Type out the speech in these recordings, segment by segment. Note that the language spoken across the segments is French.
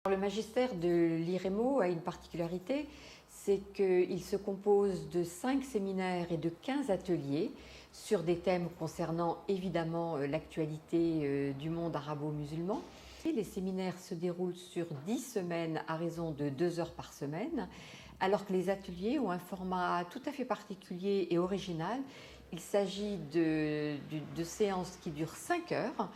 Le magistère de l'IREMO a une particularité, c'est qu'il se compose de 5 séminaires et de 15 ateliers sur des thèmes concernant évidemment l'actualité du monde arabo-musulman. Les séminaires se déroulent sur 10 semaines à raison de 2 heures par semaine, alors que les ateliers ont un format tout à fait particulier et original. Il s'agit de séances qui durent 5 heures,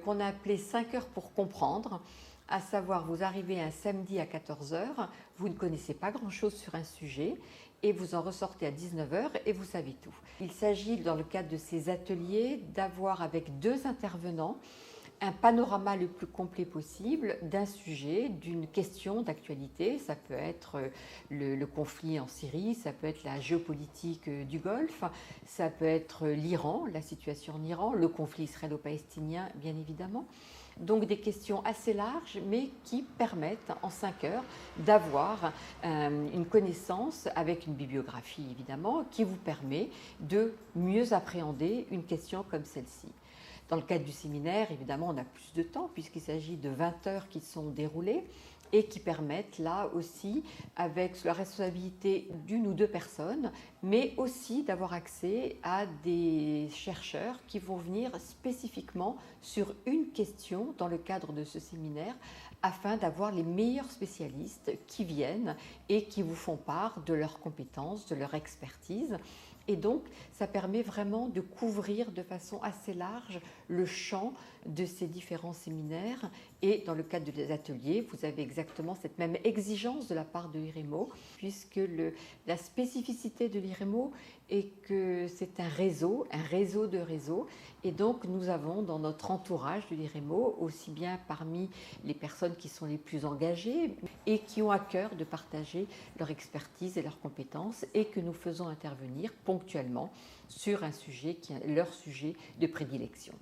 qu'on a appelées 5 heures pour comprendre. À savoir, vous arrivez un samedi à 14 heures, vous ne connaissez pas grand-chose sur un sujet et vous en ressortez à 19 heures et vous savez tout. Il s'agit, dans le cadre de ces ateliers, d'avoir avec 2 intervenants un panorama le plus complet possible d'un sujet, d'une question d'actualité. Ça peut être le conflit en Syrie, ça peut être la géopolitique du Golfe, ça peut être l'Iran, la situation en Iran, le conflit israélo-palestinien bien évidemment. Donc des questions assez larges mais qui permettent en 5 heures d'avoir une connaissance avec une bibliographie évidemment qui vous permet de mieux appréhender une question comme celle-ci. Dans le cadre du séminaire, évidemment, on a plus de temps puisqu'il s'agit de 20 heures qui sont déroulées et qui permettent là aussi, avec la responsabilité d'une ou deux personnes, mais aussi d'avoir accès à des chercheurs qui vont venir spécifiquement sur une question dans le cadre de ce séminaire afin d'avoir les meilleurs spécialistes qui viennent et qui vous font part de leurs compétences, de leur expertise. Et donc, ça permet vraiment de couvrir de façon assez large le champ de ces différents séminaires. Et dans le cadre des ateliers, vous avez exactement cette même exigence de la part de l'IREMO, puisque la spécificité de l'IREMO est que c'est un réseau de réseaux. Et donc, nous avons dans notre entourage de l'IREMO, aussi bien parmi les personnes qui sont les plus engagées et qui ont à cœur de partager leur expertise et leurs compétences, et que nous faisons intervenir ponctuellement sur un sujet qui est leur sujet de prédilection.